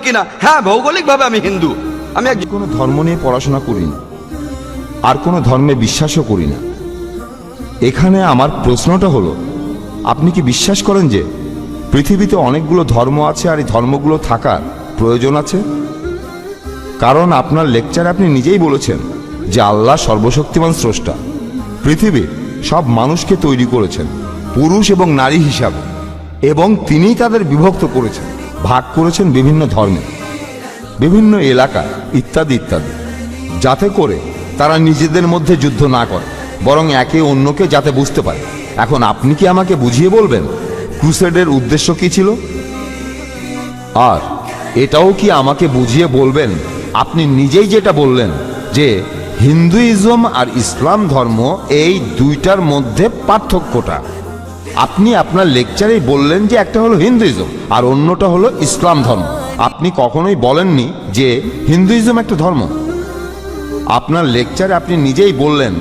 কিনা? হ্যাঁ, ভৌগোলিকভাবে আমি হিন্দু। আমি কোনো ধর্ম নিয়ে পড়াশোনা করি না, আর কোনো ধর্মে বিশ্বাসও করি না। এখানে আমার প্রশ্নটা হলো, আপনি কি বিশ্বাস করেন যে পৃথিবীতে অনেকগুলো ধর্ম আছে আর এই ধর্মগুলো থাকার প্রয়োজন আছে? কারণ আপনার লেকচারে আপনি নিজেই বলেছেন যে আল্লাহ সর্বশক্তিমান স্রষ্টা, পৃথিবীর সব মানুষকে তৈরি করেছেন পুরুষ এবং নারী হিসাবে, এবং তিনিই তাদের বিভক্ত করেছেন, ভাগ করেছেন বিভিন্ন ধর্মে, বিভিন্ন এলাকা ইত্যাদি ইত্যাদি, যাতে করে তারা নিজেদের মধ্যে যুদ্ধ না করে, বরং একে অন্যকে যাতে বুঝতে পারে। এখন আপনি কি আমাকে বুঝিয়ে বলবেন ক্রুসেডের উদ্দেশ্য কি ছিল? আর এটাও কি আমাকে বুঝিয়ে বলবেন, আপনি নিজেই যেটা বললেন যে হিন্দুইজম আর ইসলাম ধর্ম এই দুইটার মধ্যে পার্থক্যটা? আপনি আপনার লেকচারেই বললেন যে একটা হলো হিন্দুইজম আর অন্যটা হলো ইসলাম ধর্ম। আপনি কখনোই বলেননি যে হিন্দুইজম একটা ধর্ম। আপনার লেকচারে আপনি নিজেই বললেন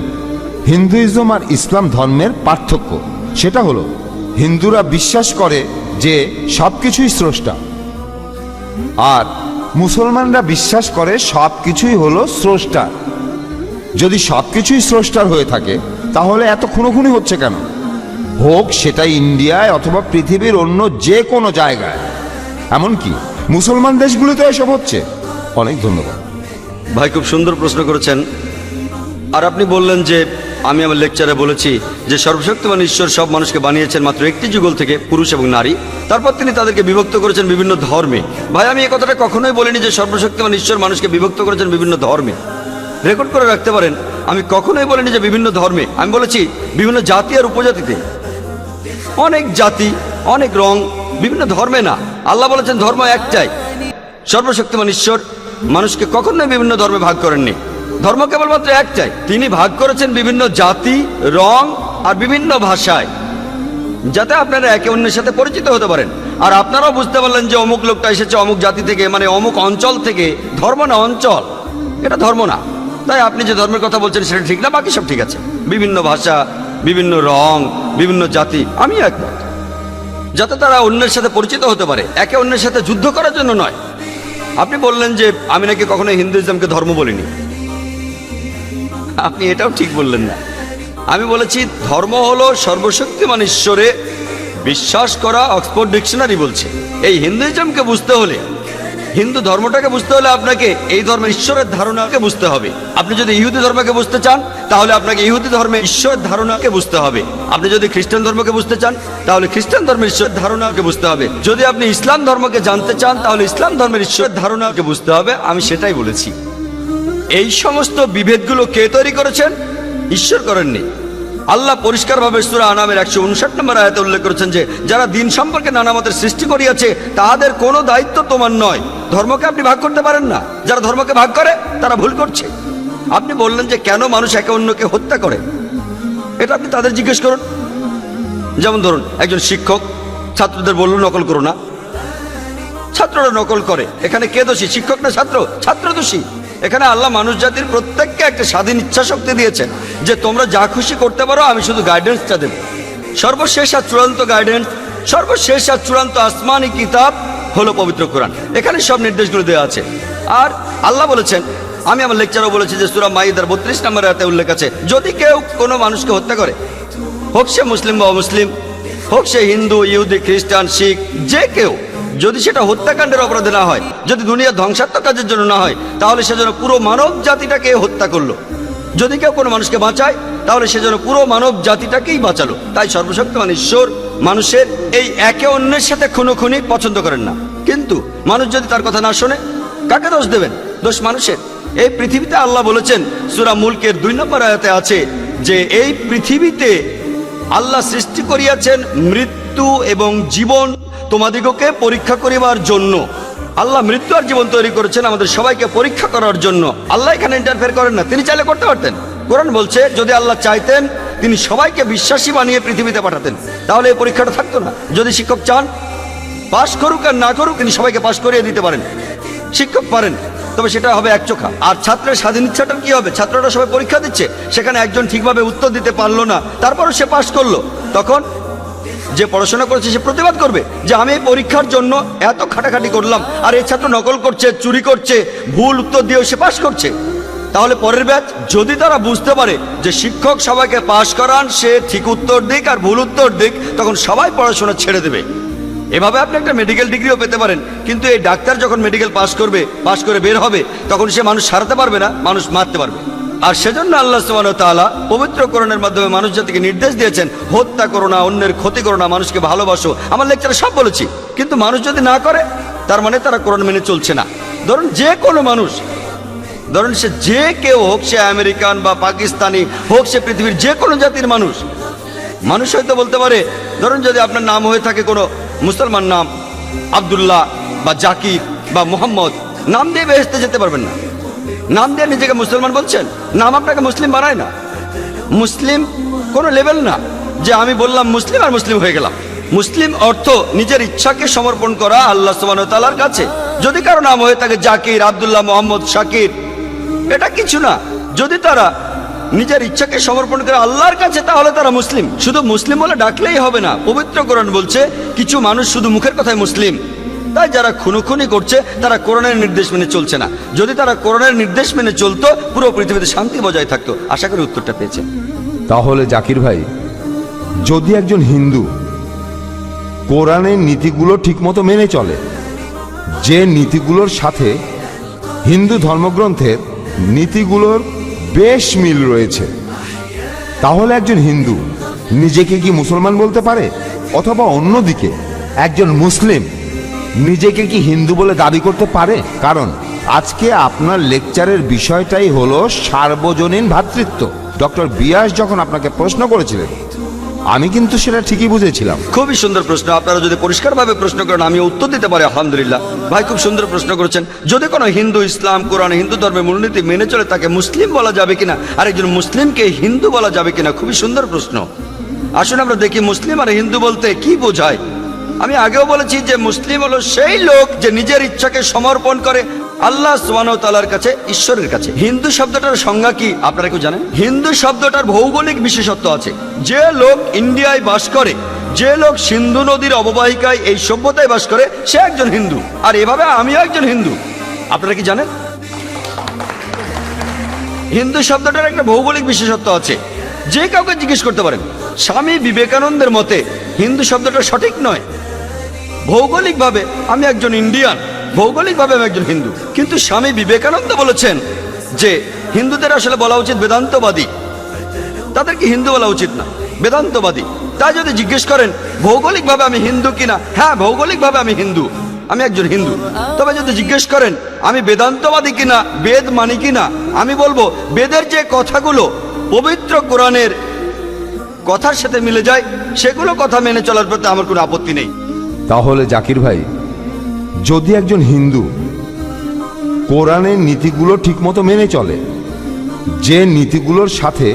হিন্দুইজম আর ইসলাম ধর্মের পার্থক্য সেটা হলো হিন্দুরা বিশ্বাস করে যে সব কিছুই স্রষ্টা, আর মুসলমানরা বিশ্বাস করে সব কিছুই হলো স্রষ্টা। যদি সব কিছুই স্রষ্টার হয়ে থাকে তাহলে এত খুনোখুনি হচ্ছে কেন? হোক সেটা ইন্ডিয়ায় অথবা পৃথিবীর অন্য যে কোনো জায়গায়, এমনকি মুসলমান দেশগুলোতে এসব হচ্ছে। অনেক ধন্যবাদ ভাই, খুব সুন্দর প্রশ্ন করেছেন। আর আপনি বললেন যে আমি আমার লেকচারে বলেছি যে সর্বশক্তিমান ঈশ্বর সব মানুষকে বানিয়েছেন মাত্র একটি যুগল থেকে, পুরুষ এবং নারী। তারপর তিনি তাদেরকে বিভক্ত করেছেন বিভিন্ন ধর্মে। ভাই, আমি এই কথাটা কখনোই বলিনি যে সর্বশক্তিমান ঈশ্বর মানুষকে বিভক্ত করেছেন বিভিন্ন ধর্মে। রেকর্ড করে রাখতে পারেন, আমি কখনোই বলিনি যে বিভিন্ন ধর্মে। আমি বলেছি বিভিন্ন জাতি আর উপজাতিতে। অনেক জাতি, অনেক রং, বিভিন্ন ধর্মে না। আল্লাহ বলেছেন ধর্ম একটাই। সর্বশক্তিমান ঈশ্বর মানুষকে কখনোই বিভিন্ন ধর্মে ভাগ করেননি। ধর্ম কেবলমাত্র একটাই। তিনি ভাগ করেছেন বিভিন্ন জাতি, রং আর বিভিন্ন ভাষায়, যাতে আপনারা একে অন্যের সাথে পরিচিত হতে পারেন। আর আপনারাও বুঝতে পারলেন যে অমুক লোকটা এসেছে অমুক জাতি থেকে, মানে অমুক অঞ্চল থেকে। ধর্ম না, অঞ্চল, এটা ধর্ম না। তাই আপনি যে ধর্মের কথা বলছেন সেটা ঠিক না, বাকি সব ঠিক আছে। বিভিন্ন ভাষা, বিভিন্ন রং, বিভিন্ন জাতি, আমি একমত, যাতে তারা অন্যের সাথে পরিচিত হতে পারে, একে অন্যের সাথে যুদ্ধ করার জন্য নয়। আপনি বললেন যে আমি নাকি কখনো হিন্দুইজমকে ধর্ম বলিনি। আপনি এটাও ঠিক বললেন না। আমি বলেছি ধর্ম হলো সর্বশক্তিমান ঈশ্বরে বিশ্বাস করা। অক্সফোর্ড ডিকশনারি বলছে এই হিন্দুইজমকে বুঝতে হলে, হিন্দু ধর্মটাকে বুঝতে হলে আপনাকে এই ধর্মের ঈশ্বরের ধারণাকে বুঝতে হবে। আপনি যদি ইহুদি ধর্মকে বুঝতে চান তাহলে আপনাকে ইহুদি ধর্মের ঈশ্বরের ধারণাকে বুঝতে হবে। আপনি যদি খ্রিস্টান ধর্মকে বুঝতে চান তাহলে খ্রিস্টান ধর্মের ঈশ্বরের ধারণাকে বুঝতে হবে। যদি আপনি ইসলাম ধর্মকে জানতে চান তাহলে ইসলাম ধর্মের ঈশ্বরের ধারণাকে বুঝতে হবে। আমি সেটাই বলেছি। এই সমস্ত বিভেদগুলো কে তৈরি করেছেন? ঈশ্বর করেননি। আল্লাহ পরিষ্কারভাবে সূরা আনামের 159 নম্বর আয়াতে উল্লেখ করেছেন যে যারা দিন সম্পর্কে নানা মতের সৃষ্টি করিয়াছে তাদের কোনো দায়িত্ব তোমার নয়। ধর্মকে আপনি ভাগ করতে পারেন না। যারা ধর্মকে ভাগ করে তারা ভুল করছে। আপনি বললেন যে কেন মানুষ একে অন্যকে হত্যা করে, এটা আপনি তাদের জিজ্ঞেস করুন। যেমন ধরুন একজন শিক্ষক ছাত্রদের বলল নকল করো না, ছাত্ররা নকল করে। এখানে কে দোষী, শিক্ষক না ছাত্র? ছাত্র দোষী। এখানে আল্লাহ মানুষ জাতির প্রত্যেককে একটা স্বাধীন ইচ্ছা শক্তি দিয়েছেন যে তোমরা যা খুশি করতে পারো, আমি শুধু গাইডেন্সটা দেব। সর্বশেষ আর চূড়ান্ত গাইডেন্স, সর্বশেষ আর চূড়ান্ত আসমানি কিতাব হলো পবিত্র কোরআন। এখানে সব নির্দেশগুলো দেওয়া আছে। আর আল্লাহ বলেছেন, আমি আমার লেকচারও বলেছি যে সূরা মাইদার 32 নম্বর আয়াতে উল্লেখ আছে, যদি কেউ কোনো মানুষকে হত্যা করে, হোক সে মুসলিম বা অমুসলিম, হোক সে হিন্দু, ইহুদি, খ্রিস্টান, শিখ, যে কেউ, যদি সেটা হত্যাকাণ্ডের অপরাধে না হয়, যদি দুনিয়া ধ্বংসাত্মক কাজের জন্য না হয়, তাহলে সেজন্য পুরো মানব জাতিটাকে হত্যা করলো। যদি কেউ কোনো মানুষকে বাঁচায় তাহলে সেজন্য পুরো মানব জাতিটাকেই বাঁচালো। তাই সর্বশক্তিমান ঈশ্বর মানুষের এই একে অন্যের সাথে খুনোখুনি পছন্দ করেন না। কিন্তু মানুষ যদি তার কথা না শোনে, কাকে দোষ দেবেন? দোষ মানুষের। এই পৃথিবীতে আল্লাহ বলেছেন সূরা মুলকের 2 নম্বর আয়াতে আছে যে এই পৃথিবীতে আল্লাহ সৃষ্টি করিয়াছেন মৃত্যু এবং জীবন তোমাদিগকে পরীক্ষা করিবার জন্য। আল্লাহ মৃত্যু আর জীবন তৈরি করেছেন আমাদের সবাইকে পরীক্ষা করার জন্য। আল্লাহ এখানে ইন্টারফেয়ার করেন না। তিনি চাইলে করতে পারতেন। কোরআন বলছে যদি আল্লাহ চাইতেন তিনি সবাইকে বিশ্বাসী বানিয়ে পৃথিবীতে পাঠাতেন, তাহলে এই পরীক্ষাটা থাকতো না। যদি শিক্ষক চান পাশ করুক আর না করুক, তিনি সবাইকে পাশ করিয়ে দিতে পারেন। শিক্ষক পারেন, তবে সেটা হবে একচোখা। আর ছাত্রের স্বাধীন ইচ্ছাটার কি হবে? ছাত্ররা সবাই পরীক্ষা দিচ্ছে, সেখানে একজন ঠিকভাবে উত্তর দিতে পারলো না, তারপরও সে পাশ করলো, তখন যে পড়াশোনা করেছে সে প্রতিবাদ করবে যে আমি এই পরীক্ষার জন্য এত খাটাখাটি করলাম আর এই ছাত্র নকল করছে, চুরি করছে, ভুল উত্তর দিয়েও সে পাশ করছে। তাহলে পরের ব্যাচ যদি তারা বুঝতে পারে যে শিক্ষক সবাইকে পাশ করান, সে ঠিক উত্তর দিক আর ভুল উত্তর দিক, তখন সবাই পড়াশোনা ছেড়ে দেবে। এভাবে আপনি একটা মেডিকেল ডিগ্রিও পেতে পারেন, কিন্তু এই ডাক্তার যখন মেডিকেল পাশ করে বের হবে, তখন সে মানুষ সারাতে পারবে না, মানুষ মারতে পারবে। আর সেজন্য আল্লাহ সুবহানাহু ওয়া তাআলা পবিত্র কোরআনের মাধ্যমে মানুষ জাতিকে নির্দেশ দিয়েছেন, হত্যা করো না, অন্যের ক্ষতি করো না, মানুষকে ভালোবাসো। আমার লেকচারে সব বলেছি, কিন্তু মানুষ যদি না করে তার মানে তারা কোরআন মেনে চলছে না। ধরুন যে কোনো মানুষ, ধরুন সে যে কেউ হোক, সে আমেরিকান বা পাকিস্তানি হোক, সে পৃথিবীর যে কোনো জাতির মানুষ, মানুষ হয়তো বলতে পারে, ধরুন যদি আপনার নাম হয়ে থাকে কোনো মুসলমান নাম, আব্দুল্লাহ বা জাকির বা মোহাম্মদ, নাম দিয়ে বেহেশতে যেতে পারবেন না। নাম দিয়ে নিজেকে মুসলমান বলছেন, নাম আপনাকে মুসলিম বানায় না। মুসলিম কোনো লেভেল না যে আমি বললাম মুসলিম আর মুসলিম হয়ে গেলাম। মুসলিম অর্থ নিজের ইচ্ছাকে সমর্পণ করা আল্লাহ সুবহানাহু ওয়া তাআলার কাছে। যদি কারো নাম হয়ে থাকে জাকির, আব্দুল্লাহ, মোহাম্মদ, শাকির, এটা কিছু না। যদি তারা নিজের ইচ্ছাকে সমর্পণ করে আল্লাহর কাছে, তাহলে তারা মুসলিম। শুধু মুসলিম বলে ডাকলেই হবে না। পবিত্র কোরআন বলছে কিছু মানুষ শুধু মুখের কথায় মুসলিম, তাই যারা খুনোখুনি করছে তারা কোরআনের নির্দেশ মেনে চলছে না। যদি তারা কোরআনের নির্দেশ মেনে চলতো, পুরো পৃথিবীতে শান্তি বজায় থাকতো। আশা করি উত্তরটা পেয়েছেন। তাহলে জাকির ভাই, যদি একজন হিন্দু কোরআনের নীতিগুলো ঠিকমতো মেনে চলে, যে নীতিগুলোর সাথে হিন্দু ধর্মগ্রন্থের নীতিগুলোর বেশ মিল রয়েছে, তাহলে একজন হিন্দু নিজেকে কি মুসলমান বলতে পারে? অথবা অন্যদিকে একজন মুসলিম নিজেকে কি হিন্দু বলে দাবি করতে পারে? কারণ আজকে আপনার লেকচারের বিষয়টাই হলো সার্বজনীন ভ্রাতৃত্ব। ডক্টর বিয়াস যখন আপনাকে প্রশ্ন করেছিলেন, আমি কিন্তু সেটা ঠিকই বুঝেছিলাম। খুবই সুন্দর প্রশ্ন। আপনারা যদি পরিষ্কারভাবে প্রশ্ন করেন, আমি উত্তর দিতে পারি আলহামদুলিল্লাহ। ভাই খুব সুন্দর প্রশ্ন করেছেন। যদি কোনো হিন্দু ইসলাম, কোরআন, হিন্দু ধর্মের মূলনীতি মেনে চলে, তাকে মুসলিম বলা যাবে কিনা, আর একজন মুসলিমকে হিন্দু বলা যাবে কিনা, খুবই সুন্দর প্রশ্ন। আসুন আমরা দেখি মুসলিম আর হিন্দু বলতে কি বোঝায়। আমি আগেও বলেছি যে মুসলিম হলো সেই লোক যে নিজের ইচ্ছাকে সমর্পণ করে আল্লাহ সুবহানাহু ওয়া তাআলার কাছে, ঈশ্বরের কাছে। হিন্দু শব্দটার সংজ্ঞা কি আপনারা কেউ জানেন? হিন্দু শব্দটার ভৌগোলিক বিশেষত্ব আছে। যে লোক ইন্ডিয়ায় বাস করে, যে লোক সিন্ধু নদীর অববাহিকায় এই সভ্যতায় বাস করে, সে একজন হিন্দু। আর এভাবে আমিও একজন হিন্দু। আপনারা কি জানেন? হিন্দু শব্দটার একটা ভৌগোলিক বিশেষত্ব আছে। যে কাউকে জিজ্ঞেস করতে পারেন। স্বামী বিবেকানন্দের মতে হিন্দু শব্দটা সঠিক নয়। ভৌগোলিকভাবে আমি একজন ইন্ডিয়ান, ভৌগোলিকভাবে আমি একজন হিন্দু। কিন্তু স্বামী বিবেকানন্দ বলেছেন যে হিন্দুদের আসলে বলা উচিত বেদান্তবাদী, তাদেরকে হিন্দু বলা উচিত না, বেদান্তবাদী। তাই যদি জিজ্ঞেস করেন ভৌগোলিকভাবে আমি হিন্দু কিনা, হ্যাঁ ভৌগোলিকভাবে আমি হিন্দু, আমি একজন হিন্দু। তবে যদি জিজ্ঞেস করেন আমি বেদান্তবাদী কিনা, বেদ মানি কিনা, আমি বলবো বেদের যে কথাগুলো পবিত্র কোরআনের কথার সাথে মিলে যায়, সেগুলো কথা মেনে চলার প্রতি আমার কোনো আপত্তি নেই। তাহলে জাকির ভাই, যদি একজন হিন্দু কোরআনের নীতিগুলো ঠিকমতো মেনে চলে, যে নীতিগুলোর সাথে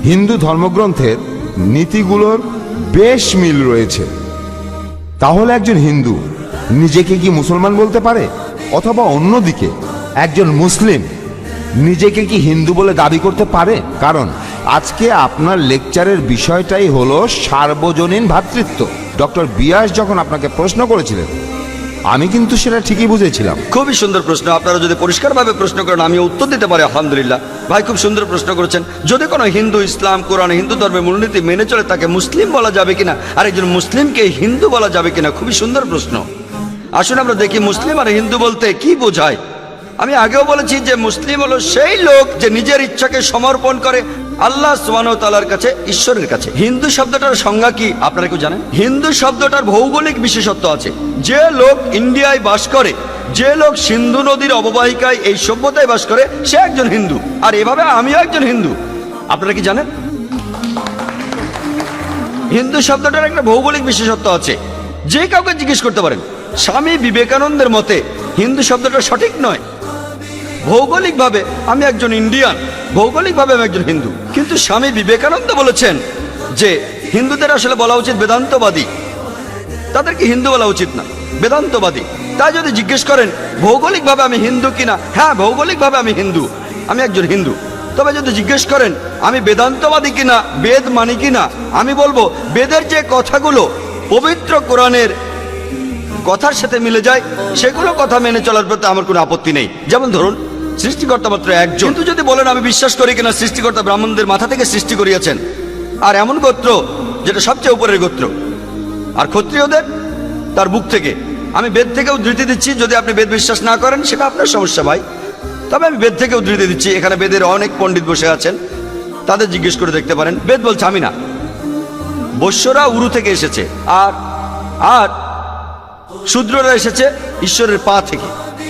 হিন্দু ধর্মগ্রন্থের নীতিগুলোর বেশ মিল রয়েছে, তাহলে একজন হিন্দু নিজেকে কি মুসলমান বলতে পারে? অথবা অন্যদিকে একজন মুসলিম নিজেকে কি হিন্দু বলে দাবি করতে পারে? কারণ আজকে আপনার লেকচারের বিষয়টাই হলো সার্বজনীন ভ্রাতৃত্ব। ডক্টর বিয়াস যখন আপনাকে প্রশ্ন করেছিলেন, আমি কিন্তু সেটা ঠিকই বুঝেছিলাম। খুবই সুন্দর প্রশ্ন। আপনারা যদি পরিষ্কারভাবে প্রশ্ন করেন, আমি উত্তর দিতে পারি আলহামদুলিল্লাহ। ভাই খুব সুন্দর প্রশ্ন করেছেন। যদি কোনো হিন্দু ইসলাম, কোরআন, হিন্দু ধর্মের মূলনীতি মেনে চলে, তাকে মুসলিম বলা যাবে কিনা, আর একজন মুসলিমকে হিন্দু বলা যাবে কিনা, খুবই সুন্দর প্রশ্ন। আসুন আমরা দেখি মুসলিম আর হিন্দু বলতে কি বোঝায়। আমি আগেও বলেছি যে মুসলিম হলো সেই লোক যে নিজের ইচ্ছাকে সমর্পণ করে আল্লাহ সুবহানাহু ওয়া তাআলার কাছে, ঈশ্বরের কাছে। হিন্দু শব্দটার সংজ্ঞা কি আপনারা কেউ জানেন? হিন্দু শব্দটার ভৌগোলিক বিশেষত্ব আছে। যে লোক ইন্ডিয়ায় বাস করে, যে লোক সিন্ধু নদীর অববাহিকায় এই সভ্যতায় বাস করে, সে একজন হিন্দু। আর এভাবে আমিও একজন হিন্দু। আপনারা কি জানেন? হিন্দু শব্দটার একটা ভৌগোলিক বিশেষত্ব আছে। যে কাউকে জিজ্ঞেস করতে পারেন। স্বামী বিবেকানন্দের মতে হিন্দু শব্দটা সঠিক নয়। ভৌগোলিকভাবে আমি একজন ইন্ডিয়ান, ভৌগোলিকভাবে আমি একজন হিন্দু। কিন্তু স্বামী বিবেকানন্দ বলেছেন যে হিন্দুদের আসলে বলা উচিত বেদান্তবাদী, তাদেরকে হিন্দু বলা উচিত না, বেদান্তবাদী। তাই যদি জিজ্ঞেস করেন ভৌগোলিকভাবে আমি হিন্দু কিনা, হ্যাঁ ভৌগোলিকভাবে আমি হিন্দু, আমি একজন হিন্দু। তবে যদি জিজ্ঞেস করেন আমি বেদান্তবাদী কিনা, বেদ মানি কিনা, আমি বলবো বেদের যে কথাগুলো পবিত্র কোরআনের কথার সাথে মিলে যায় সেগুলো কথা মেনে চলার প্রতি আমার কোনো আপত্তি নেই। যেমন ধরুন, সৃষ্টিকর্তা মাত্র একজন, কিন্তু যদি বলেন আমি বিশ্বাস করি কিনা সৃষ্টিকর্তা ব্রাহ্মণদের মাথা থেকে সৃষ্টি করিয়েছেন, আর এমন গোত্র যেটা সবচেয়ে উপরের গোত্র, আর ক্ষত্রিয়দের তার বুক থেকে, আমি বেদ থেকে উদ্ধৃতি দিচ্ছি। যদি আপনি বেদ বিশ্বাস না করেন সেটা আপনার সমস্যা ভাই, তবে আমি বেদ থেকে উদ্ধৃতি দিচ্ছি। এখানে বেদের অনেক পণ্ডিত বসে আছেন, তাদের জিজ্ঞেস করে দেখতে পারেন। বেদ বলছে, আমি না, বৈশ্যরা উরু থেকে এসেছে, আর আর শূদ্ররা এসেছে ঈশ্বরের পা থেকে।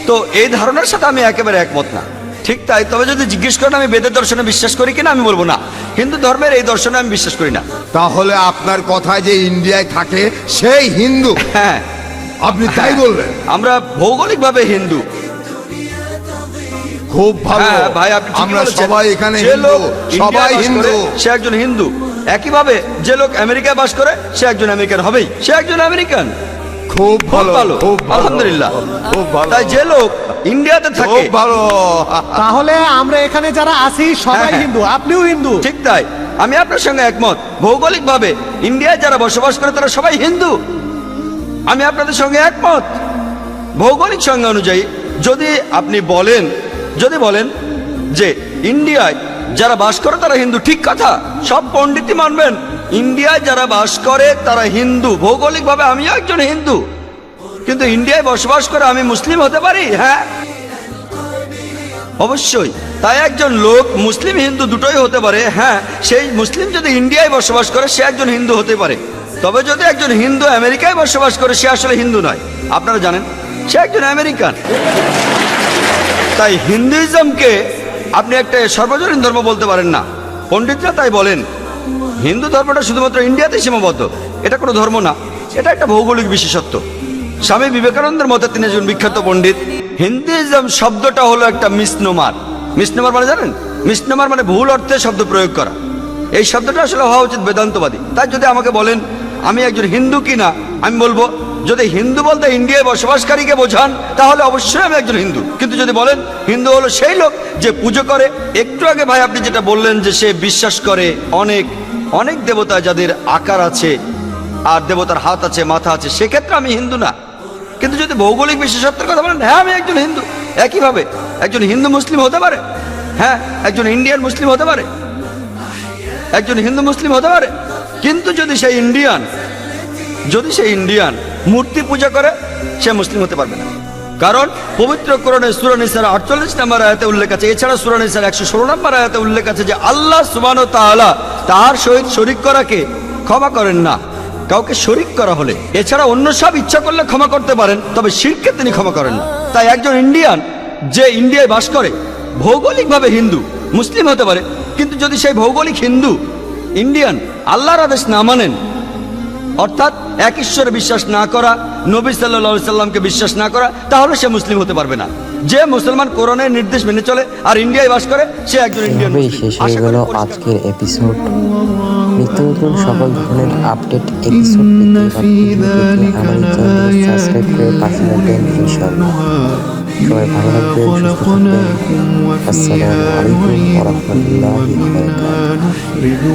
তো এই ধারণার সাথে আমি একেবারে একমত না। ঠিক তাই, তবে যদি জিজ্ঞেস করেন আমি বেদের দর্শনে বিশ্বাস করি কিনা, আমি বলবো না, হিন্দু ধর্মের এই দর্শনে আমি বিশ্বাস করি না। তাহলে আপনার কথায় যে ইন্ডিয়ায় থাকে সেই হিন্দু, হ্যাঁ, আপনি তাই বলবেন? আমরা ভৌগোলিকভাবে হিন্দু। খুব ভালো হ্যাঁ ভাই, আপনি ঠিকই আমরা বলেছেন। সবাই এখানে যে হিন্দু, লোক সবাই ইন্ডিয়ায় বাস হিন্দু। করে, সে একজন হিন্দু। একইভাবে যে লোক আমেরিকায় বাস করে সে একজন আমেরিকান হবেই, সে একজন আমেরিকান। খুব খুব ভালো, ভালো, খুব ভালো, আলহামদুলিল্লাহ। খুব ভালো, তাই যে লোক ইন্ডিয়াতে থাকে, খুব ভালো। তাহলে আমরা এখানে যারা আছি সবাই হ্যাঁ। হিন্দু, আপনিও হিন্দু। ঠিক তাই, আমি আপনার সঙ্গে একমত। ভৌগোলিকভাবে ইন্ডিয়ায় যারা বসবাস করে তারা সবাই হিন্দু, আমি আপনাদের সঙ্গে একমত। ভৌগোলিক সংজ্ঞা অনুযায়ী যদি আপনি বলেন, যদি বলেন যে ইন্ডিয়ায় যারা বাস করে তারা হিন্দু, ঠিক কথা, সব পণ্ডিতই মানবেন ইন্ডিয়ায় যারা বাস করে তারা হিন্দু। ভৌগোলিকভাবে আমিও একজন হিন্দু, কিন্তু ইন্ডিয়ায় বসবাস করে আমি মুসলিম হতে পারি? হ্যাঁ, অবশ্যই। তাই একজন লোক মুসলিম হিন্দু দুটোই হতে পারে। হ্যাঁ, সেই মুসলিম যদি ইন্ডিয়ায় বসবাস করে সে একজন হিন্দু হতে পারে। তবে যদি একজন হিন্দু আমেরিকায় বসবাস করে সে আসলে হিন্দু নয়, আপনারা জানেন, সে একজন আমেরিকান। তাই হিন্দুইজমকে আপনি একটা সর্বজনীন ধর্ম বলতে পারেন না। পণ্ডিতরা তাই বলেন হিন্দু ধর্মটা শুধুমাত্র ইন্ডিয়াতে সীমাবদ্ধ, এটা কোনো ধর্ম না, এটা একটা ভৌগোলিক বিশেষত্ব। স্বামী বিবেকানন্দের মতে, তিনি একজন বিখ্যাত পণ্ডিত, হিন্দুইজম শব্দটা হলো একটা মিসনোমার। মিসনোমার মানে জানেন? মিসনোমার মানে ভুল অর্থে শব্দ প্রয়োগ করা। এই শব্দটা আসলে হওয়া উচিত বেদান্তবাদী। তাই যদি আমাকে বলেন আমি একজন হিন্দু কিনা, আমি বলবো যদি হিন্দু বলতে ইন্ডিয়ায় বসবাসকারীকে বোঝান তাহলে অবশ্যই আমি একজন হিন্দু। কিন্তু যদি বলেন হিন্দু হলো সেই লোক যে পুজো করে, একটু আগে ভাই আপনি যেটা বললেন যে সে বিশ্বাস করে অনেক অনেক দেবতা যাদের আকার আছে আর দেবতার হাত আছে, মাথা আছে, সেক্ষেত্রে আমি হিন্দু না। কিন্তু যদি ভৌগোলিক বিশেষত্বের কথা বলেন, হ্যাঁ আমি একজন হিন্দু। একইভাবে একজন হিন্দু মুসলিম হতে পারে, হ্যাঁ একজন ইন্ডিয়ান মুসলিম হতে পারে, একজন হিন্দু মুসলিম হতে পারে। কিন্তু যদি সেই ইন্ডিয়ান মূর্তি পূজা করে সে মুসলিম হতে পারবে না। কারণ পবিত্র কোরআনে সূরা নিসার 48 নম্বর আয়াতে উল্লেখ আছে, এছাড়া সূরা নিসার 116 নম্বর আয়াতে উল্লেখ আছে যে আল্লাহ সুবহানাহু ওয়া তাআলা তার সহিত শরীক করাকে ক্ষমা করেন না। কাউকে শরীক করা হলে, এছাড়া অন্য সব ইচ্ছা করলে ক্ষমা করতে পারেন, তবে শিরকে তিনি ক্ষমা করেন না। তাই একজন ইন্ডিয়ান যে ইন্ডিয়ায় বাস করে ভৌগোলিকভাবে হিন্দু মুসলিম হতে পারে, কিন্তু যদি সেই ভৌগোলিক হিন্দু ইন্ডিয়ান আল্লাহর আদেশ না মানেন, অর্থাৎ এক ঈশ্বরে বিশ্বাস না করা, নবী সাল্লাল্লাহু আলাইহি সাল্লামকে বিশ্বাস না করা, তাহলে সে মুসলিম হতে পারবে না। যে মুসলমান কোরআনের নির্দেশ মেনে চলে আর ইন্ডিয়ায় বাস করে সে একজন ইন্ডিয়ান এভাবেই মুসলিম। শেষ হয়ে আশা করি গেল পরিষ্কার। আজকের এপিসোড। নিত্য নতুন সকল ধরনের আপডেট এপিসোড পেতে বা ভিডিও পেতে আমার এই চ্যানেলটি সাবস্ক্রাইব করে পাশে থাকবেন ইনশাআল্লাহ। সবাই ভালো থাকবেন, সুস্থ থাকবেন। আসসালামু আলাইকুম ওয়া রাহমাতুল্লাহি ওয়া বারাকাতুহু।